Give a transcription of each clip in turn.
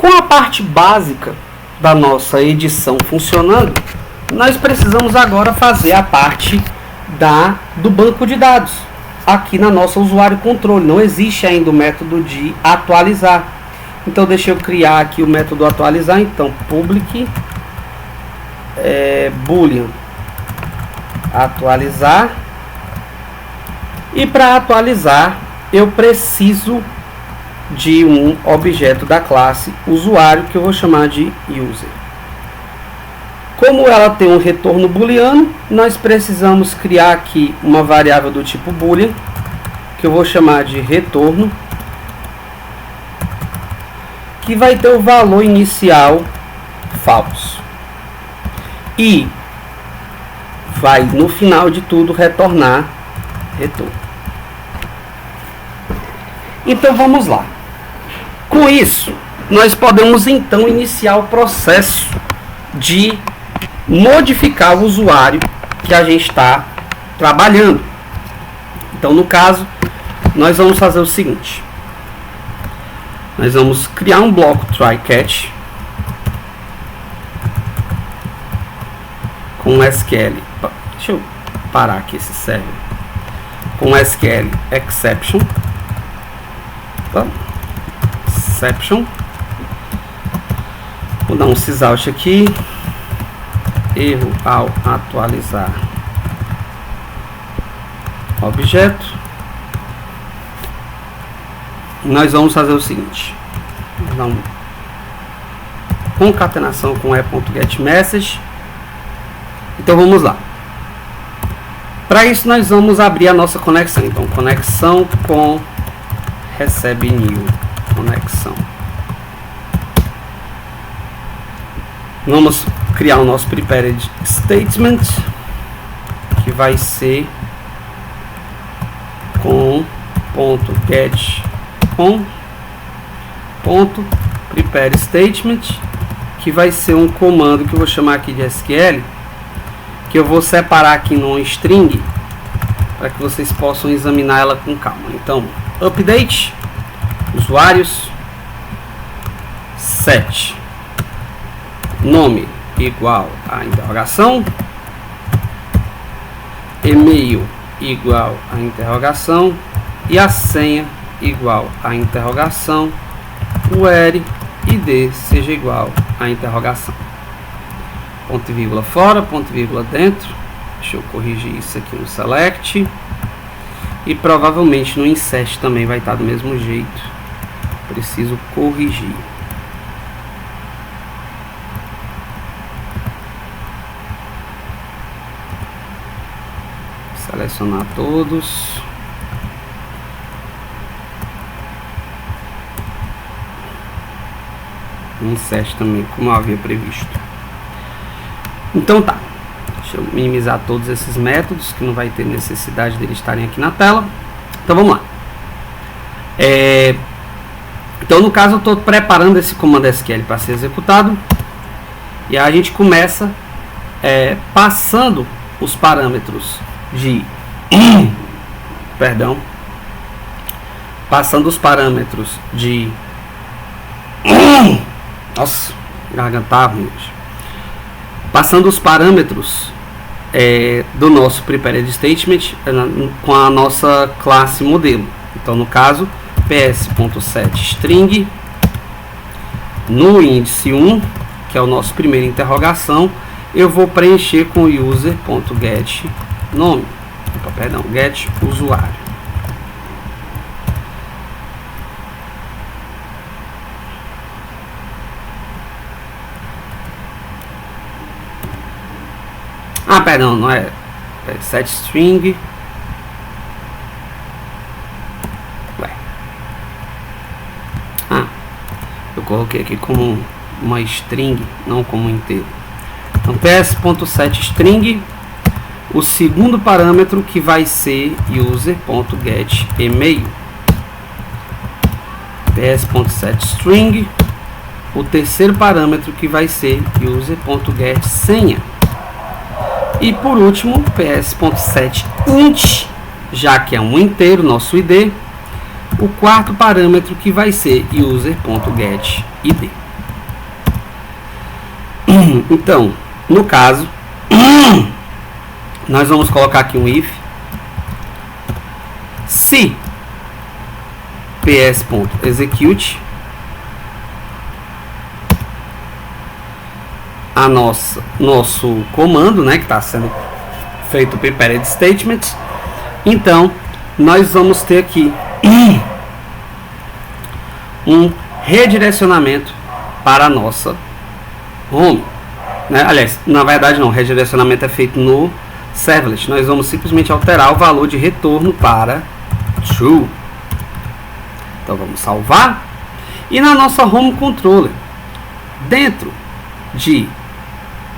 Com a parte básica da nossa edição funcionando, nós precisamos agora fazer a parte do banco de dados. Aqui na nossa usuário controle, não existe ainda o método de atualizar. Então deixa eu criar aqui o método atualizar. Então public boolean atualizar. E para atualizar eu preciso de um objeto da classe usuário que eu vou chamar de user. Como ela tem um retorno booleano, nós precisamos criar aqui uma variável do tipo boolean que eu vou chamar de retorno, que vai ter o valor inicial falso e vai no final de tudo retornar retorno. Então vamos lá. Com isso, nós podemos então iniciar o processo de modificar o usuário que a gente está trabalhando. Então, no caso, nós vamos fazer o seguinte: nós vamos criar um bloco try-catch com SQL. Deixa eu parar aqui esse server. Com SQL exception. Exception. Vou dar um sysout aqui. Erro ao atualizar objeto. Nós vamos fazer o seguinte: vamos dar uma concatenação com e.getMessage. Então vamos lá. Para isso nós vamos abrir a nossa conexão. Então conexão com recebe new conexão. Vamos criar o nosso prepared statement, que vai ser com .get com .prepare statement, que vai ser um comando que eu vou chamar aqui de SQL, que eu vou separar aqui num string para que vocês possam examinar ela com calma. Então, update usuários set nome igual a interrogação, e-mail igual a interrogação e a senha igual a interrogação, where id seja igual a interrogação. Ponto e vírgula fora, ponto e vírgula dentro. Deixa eu corrigir isso aqui no select. E provavelmente no insert também vai estar do mesmo jeito. Preciso corrigir. Selecionar todos. Insert também, como eu havia previsto. Então tá. Deixa eu minimizar todos esses métodos, que não vai ter necessidade deles estarem aqui na tela. Então vamos lá. Então no caso eu estou preparando esse comando SQL para ser executado. E aí a gente começa passando os parâmetros de perdão, passando os parâmetros de nossa, gargantava, passando os parâmetros do nosso prepared statement com a nossa classe modelo. Então no caso ps.setString no índice 1, que é o nosso primeiro interrogação, eu vou preencher com user.get nome, perdão, get usuário. Ah, perdão, não é setString. Eu coloquei aqui como uma string, não como inteiro. Então ps.setString, o segundo parâmetro que vai ser user.getEmail. ps.setString, o terceiro parâmetro que vai ser user.getSenha. E por último, ps.setInt, já que é um inteiro, nosso ID, o quarto parâmetro que vai ser user.getID. Então, no caso, nós vamos colocar aqui um if. Se ps.execute nosso comando, né, que está sendo feito prepared statement, então nós vamos ter aqui um redirecionamento para a nossa home, né? Aliás, na verdade não, redirecionamento é feito no servlet. Nós vamos simplesmente alterar o valor de retorno para true. Então vamos salvar. E na nossa home controller, dentro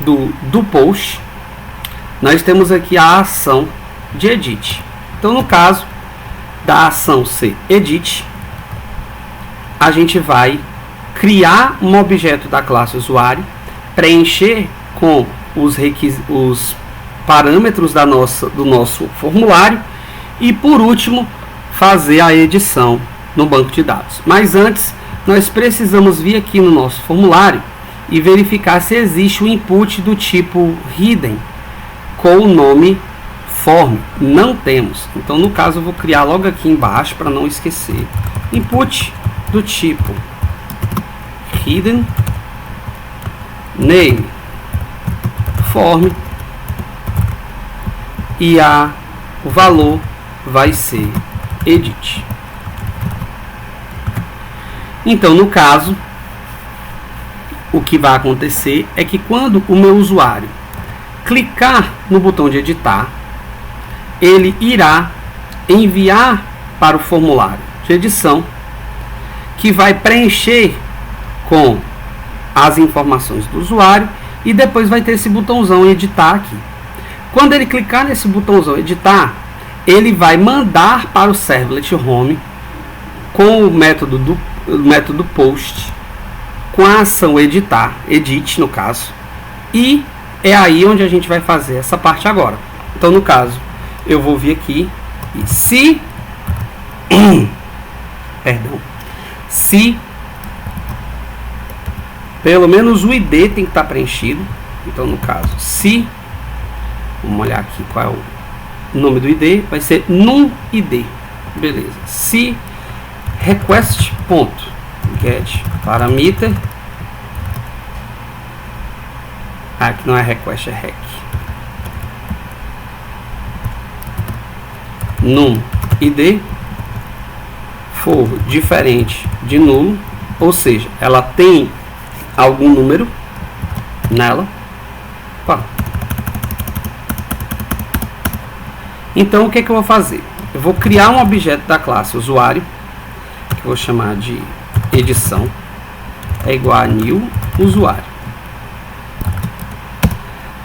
do post, nós temos aqui a ação de edit. Então no caso da ação ser edit, a gente vai criar um objeto da classe usuário, preencher com os parâmetros do nosso formulário e, por último, fazer a edição no banco de dados. Mas antes, nós precisamos vir aqui no nosso formulário e verificar se existe um input do tipo hidden com o nome form. Não temos. Então, no caso, eu vou criar logo aqui embaixo para não esquecer. Input do tipo hidden name form e o valor vai ser edit. Então, no caso, o que vai acontecer é que quando o meu usuário clicar no botão de editar, ele irá enviar para o formulário de edição, que vai preencher com as informações do usuário e depois vai ter esse botãozão editar aqui. Quando ele clicar nesse botãozão editar, ele vai mandar para o servlet home com o método post, com a ação editar, edit no caso, e é aí onde a gente vai fazer essa parte agora. Então, no caso, eu vou vir aqui e se pelo menos o ID tem que estar preenchido. Então, no caso, se vamos olhar aqui qual é o nome do ID, vai ser num ID, beleza. Se request.get parameter, aqui não é request, é rec, num ID for diferente de nulo, ou seja, ela tem algum número nela. Opa. Então, o que é que eu vou fazer? Eu vou criar um objeto da classe usuário, que eu vou chamar de edição, é igual a new usuário.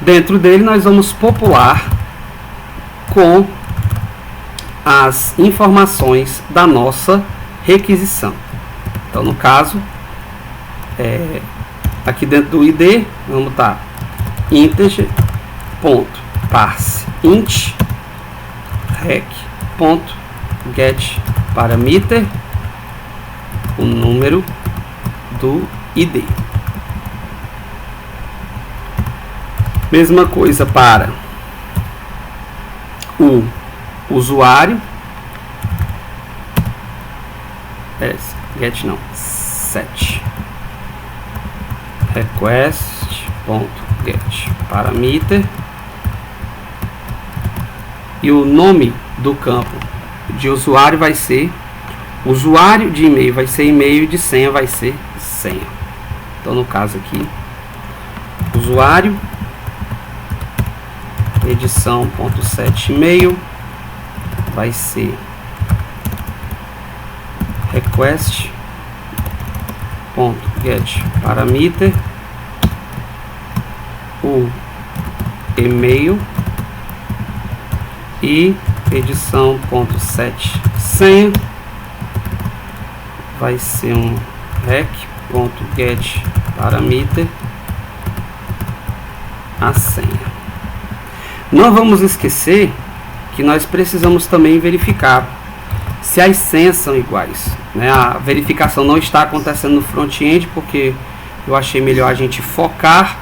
Dentro dele, nós vamos popular com as informações da nossa requisição. Então, no caso, aqui dentro do ID, vamos botar integer.parse int rec.get parameter, o número do ID. Mesma coisa para o usuário, get não, set request.get parameter e o nome do campo de usuário vai ser usuário, de e-mail vai ser e-mail, de senha vai ser senha. Então, no caso aqui, usuário edição.set e-mail vai ser request.get parameter, o e-mail e edição.set senha vai ser um rec.get parameter a senha. Não vamos esquecer que nós precisamos também verificar se as senhas são iguais, né? A verificação não está acontecendo no front-end porque eu achei melhor a gente focar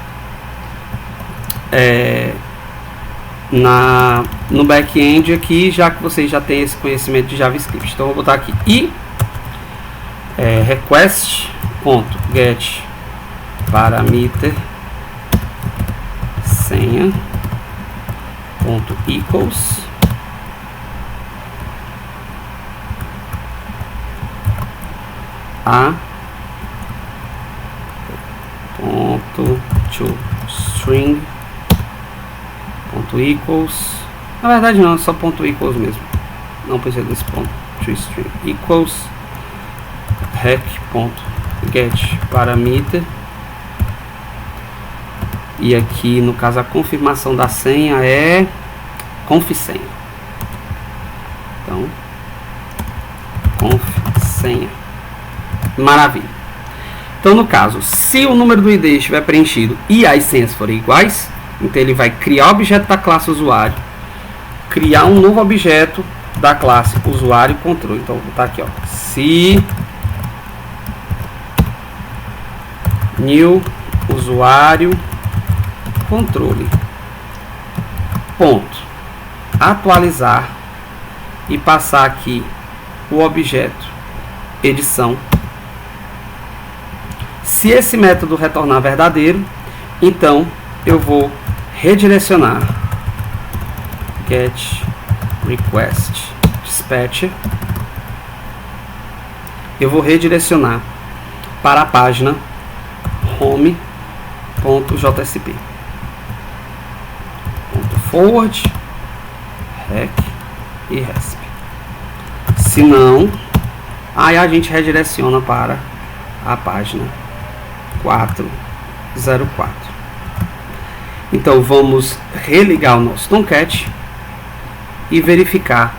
no back-end aqui, já que vocês já têm esse conhecimento de JavaScript. Então eu vou botar aqui i request.get parameter senha .equals a ponto to string ponto equals, na verdade não, é só ponto equals mesmo, não precisa desse ponto to string equals rec.get parameter, e aqui no caso a confirmação da senha é conf senha. Então conf senha, maravilha. Então no caso, se o número do ID estiver preenchido e as senhas forem iguais, então ele vai criar o objeto da classe usuário, criar um novo objeto da classe usuário controle. Então vou botar aqui, ó, se new usuário controle ponto atualizar e passar aqui o objeto edição. Se esse método retornar verdadeiro, então eu vou redirecionar get request dispatcher, eu eu para a página home.jsp, forward, rec e resp. Se não, aí a gente redireciona para a página 404. Então vamos religar o nosso Tomcat e verificar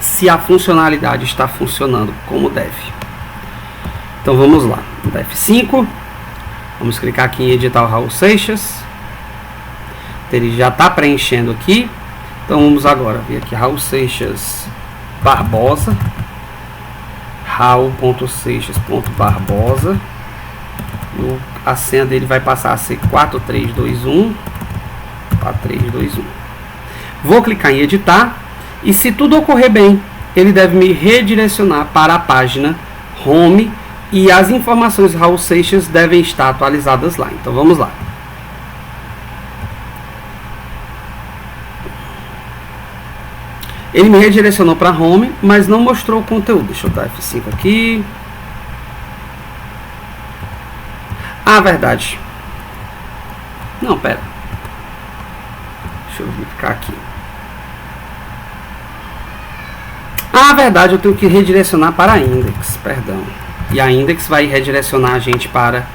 se a funcionalidade está funcionando como deve. Então vamos lá, F5, vamos clicar aqui em editar o Raul Seixas. Ele já está preenchendo aqui. Então vamos agora vir aqui Raul Seixas Barbosa, raul.seixas.barbosa, a senha dele vai passar a ser 4321 4321. Vou clicar em editar e, se tudo ocorrer bem, ele deve me redirecionar para a página home e as informações de Raul Seixas devem estar atualizadas lá. Então vamos lá. Ele me redirecionou para home, mas não mostrou o conteúdo. Deixa eu dar F5 aqui. Ah, verdade. Não, pera. Deixa eu verificar aqui. Ah, verdade, eu tenho que redirecionar para a index, perdão. E a index vai redirecionar a gente para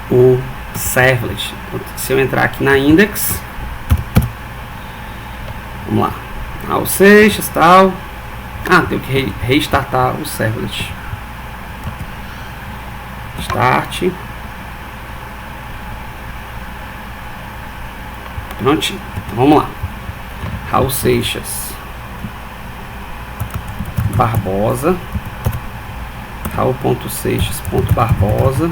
o servlet. Se eu entrar aqui na index, vamos lá. Raul Seixas, tal. Ah, tenho que restartar o servlet. Start. Prontinho. Então, vamos lá. Raul Seixas Barbosa. Raul.seixas.barbosa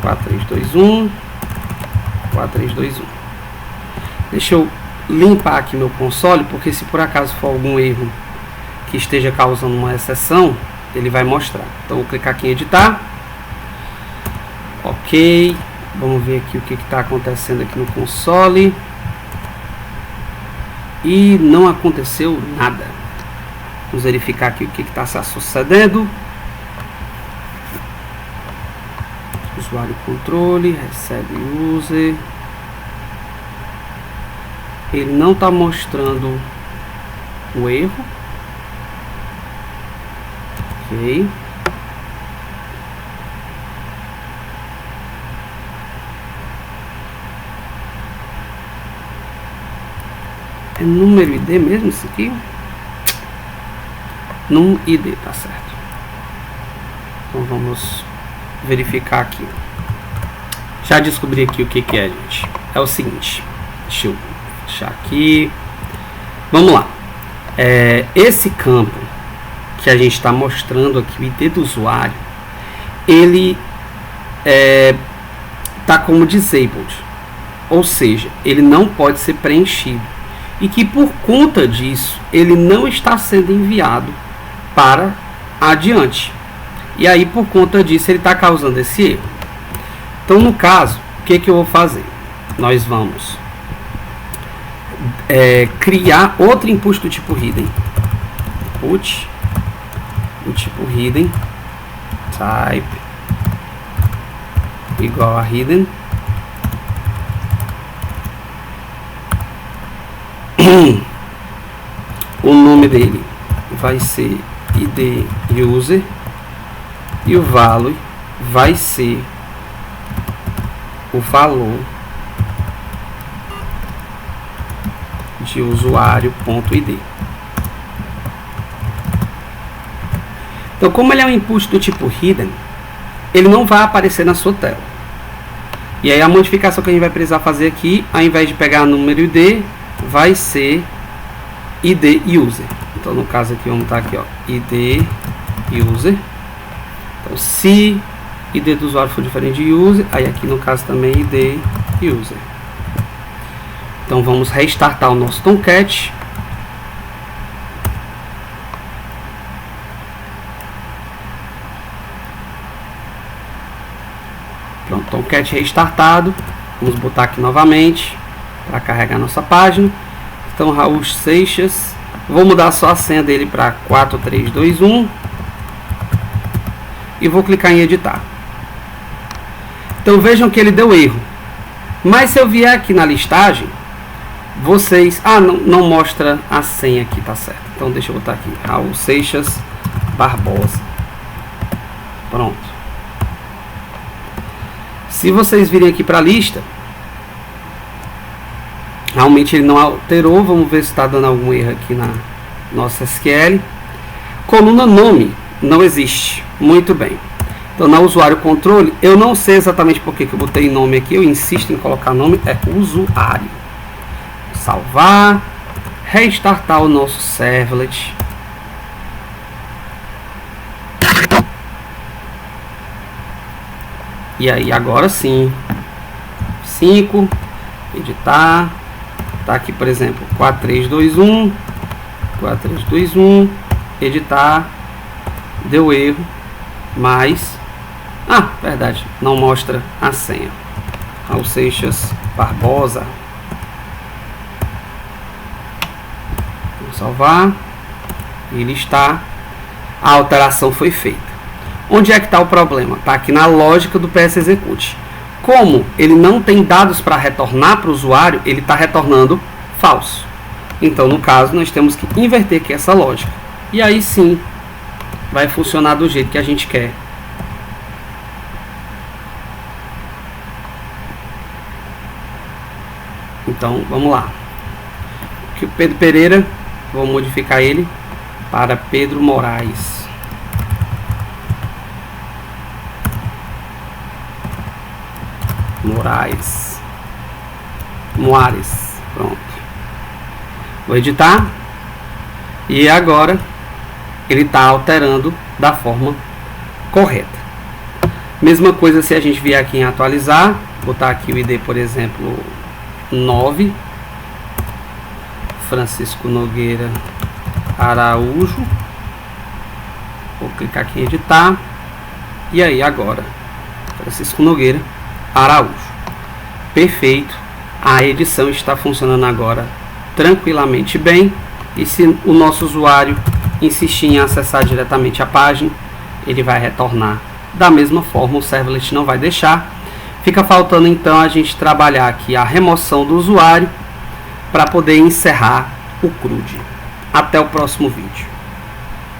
4321 4321. Deixa eu limpar aqui meu console, porque se por acaso for algum erro que esteja causando uma exceção, ele vai mostrar. Então vou clicar aqui em editar. Ok, vamos ver aqui o que está acontecendo aqui no console. E não aconteceu nada. Vamos verificar aqui o que está sucedendo. Usuário controle, recebe user. Ele não está mostrando o erro. Ok. É número ID mesmo isso aqui? Num ID, tá certo. Então vamos verificar aqui. Já descobri aqui o que é, gente. É o seguinte. Deixa eu deixar aqui. Vamos lá. Esse campo que a gente está mostrando aqui, o ID do usuário, ele tá como disabled. ou seja, ele não pode ser preenchido, e que por conta disso ele não está sendo enviado para adiante. E aí por conta disso ele está causando esse erro. Então no caso, o que eu vou fazer? Nós vamos criar outro input do tipo hidden. Input do tipo hidden, type igual a hidden. O nome dele vai ser id user e o value vai ser o valor de usuário.id. Então, como ele é um input do tipo hidden, ele não vai aparecer na sua tela. E aí a modificação que a gente vai precisar fazer aqui, ao invés de pegar número id, vai ser id user. Então no caso aqui vamos estar aqui, ó, id user. Então se id do usuário for diferente de user, aí aqui no caso também id user. Então vamos restartar o nosso Tomcat. Pronto, Tomcat restartado. Vamos botar aqui novamente para carregar nossa página. Então Raul Seixas, vou mudar só a senha dele para 4321 e vou clicar em editar. Então vejam que ele deu erro, mas se eu vier aqui na listagem, vocês, não mostra a senha aqui, tá certo. Então deixa eu botar aqui Raul Seixas Barbosa. Pronto. Se vocês virem aqui para a lista, realmente ele não alterou. Vamos ver se está dando algum erro aqui na nossa SQL. Coluna nome não existe. Muito bem. Então na usuário controle, eu não sei exatamente por que eu botei nome aqui. Eu insisto em colocar nome, é usuário. Salvar, restartar o nosso servlet. E aí agora sim, 5, editar. Tá aqui, por exemplo, 4321, editar, deu erro, mas, verdade, não mostra a senha. Raul Seixas Barbosa. Vou salvar e listar. A alteração foi feita. Onde é que está o problema? Está aqui na lógica do PS Execute. Como ele não tem dados para retornar para o usuário, ele está retornando falso. Então, no caso, nós temos que inverter aqui essa lógica. E aí sim, vai funcionar do jeito que a gente quer. Então, vamos lá. Aqui o Pedro Pereira, vou modificar ele para Pedro Moraes. Moares. Pronto. Vou editar. E agora ele está alterando da forma correta. Mesma coisa se a gente vier aqui em atualizar. Botar aqui o ID, por exemplo, 9. Francisco Nogueira Araújo. Vou clicar aqui em editar. E aí agora Francisco Nogueira Araújo. Perfeito. A edição está funcionando agora tranquilamente bem. E se o nosso usuário insistir em acessar diretamente a página, ele vai retornar da mesma forma. O servlet não vai deixar. Fica faltando então a gente trabalhar aqui a remoção do usuário para poder encerrar o CRUD. Até o próximo vídeo.